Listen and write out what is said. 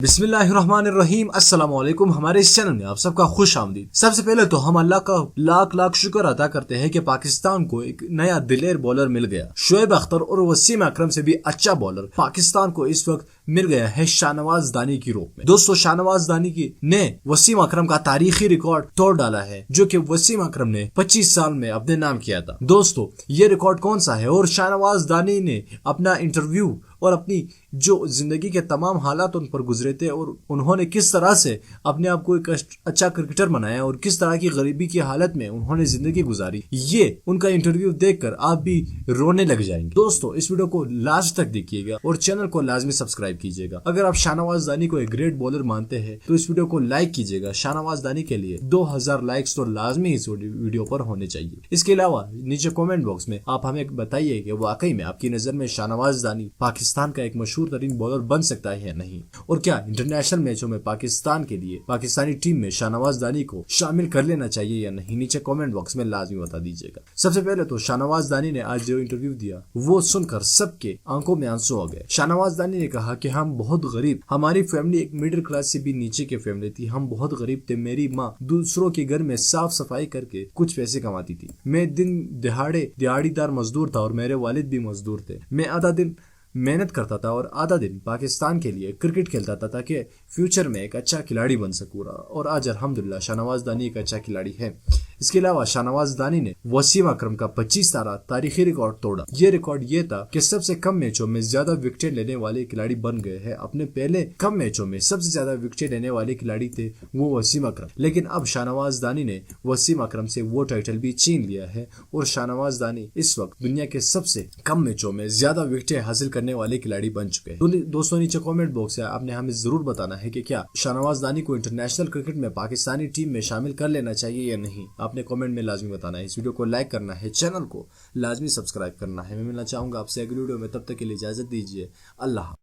बिस्मिल्लाहिर्रहमानिर्रहीम अस्सलाम वालेकुम। हमारे इस चैनल में आप सबका खुश आमदीद। सबसे पहले तो हम अल्लाह का लाख लाख शुक्र अदा करते हैं कि पाकिस्तान को एक नया दिलेर बॉलर मिल गया। शोएब अख्तर और वसीम अकरम से भी अच्छा बॉलर पाकिस्तान को इस वक्त मिल गया है शाहनवाज दानी की रूप में। दोस्तों, शाहनवाज दानी की ने वसीम अकरम का तारीखी रिकॉर्ड तोड़ डाला है, जो कि वसीम अकरम ने 25 साल में अपने नाम किया था। दोस्तों, ये रिकॉर्ड कौन सा है और शाहनवाज दानी ने अपना इंटरव्यू और अपनी जो जिंदगी के तमाम हालात उन पर गुजरे थे और उन्होंने किस तरह से अपने आप को एक अच्छा क्रिकेटर बनाया और किस तरह की गरीबी की हालत में उन्होंने जिंदगी गुजारी, ये उनका इंटरव्यू देखकर आप भी रोने लग जाएंगे। दोस्तों, इस वीडियो को लास्ट तक देखिएगा और चैनल को लाजमी सब्सक्राइब कीजिएगा। अगर आप शाहनवाज दानी को एक ग्रेट बॉलर मानते हैं तो इस वीडियो को लाइक कीजिएगा। शाहनवाज दानी के लिए 2000 लाइक्स तो लाजमी इस वीडियो पर होने चाहिए। इसके अलावा नीचे कॉमेंट बॉक्स में आप हमें बताइए कि वाकई में आपकी नजर में शाहनवाज दानी पाकिस्तान का एक मशहूर तरीन बॉलर बन सकता है या नहीं, और क्या इंटरनेशनल मैचों में पाकिस्तान के लिए पाकिस्तानी टीम में शाहनवाज दानी को शामिल कर लेना चाहिए या नहीं, नीचे कमेंट बॉक्स में लाजमी बता दीजिएगा। सबसे पहले तो शाहनवाज दानी ने आज जो इंटरव्यू दिया वो सुनकर सबके आंखों में आंसू आ गए। शाहनवाज दानी ने कहा कि हम बहुत गरीब, हमारी फैमिली एक मिडिल क्लास से भी नीचे की फैमिली थी, हम बहुत गरीब थे। मेरी माँ दूसरों के घर में साफ सफाई करके कुछ पैसे कमाती थी। मैं दिन दिहाड़ीदार मजदूर था और मेरे वालिद भी मजदूर थे। मैं आधा दिन मेहनत करता था और आधा दिन पाकिस्तान के लिए क्रिकेट खेलता था ताकि फ्यूचर में एक अच्छा खिलाड़ी बन सकूं, और आज अल्हम्दुलिल्लाह शाहनवाज दानी एक अच्छा खिलाड़ी है। इसके अलावा शाहनवाज दानी ने वसीम अकरम का 25 तारीखी रिकॉर्ड तोड़ा। ये रिकॉर्ड ये था कि सबसे कम मैचों में ज्यादा विकेट लेने वाले खिलाड़ी बन गए हैं। अपने पहले कम मैचों में सबसे ज्यादा विकेट लेने वाले खिलाड़ी थे वो वसीम अकरम, लेकिन अब शाहनवाज दानी ने वसीम अकरम से वो टाइटल भी छीन लिया है और शाहनवाज दानी इस वक्त दुनिया के सबसे कम मैचों में ज्यादा विकेट हासिल करने वाले खिलाड़ी बन चुके हैं। दोस्तों, नीचे कमेंट बॉक्स है, आपने हमें जरूर बताना है कि क्या शाहनवाज दानी को इंटरनेशनल क्रिकेट में पाकिस्तानी टीम में शामिल कर लेना चाहिए या नहीं। आपने कमेंट में लाजमी बताना है। इस वीडियो को लाइक करना है, चैनल को लाजमी सब्सक्राइब करना है। मैं मिलना चाहूंगा आपसे अगली वीडियो में, तब तक के लिए इजाजत दीजिए। अल्लाह।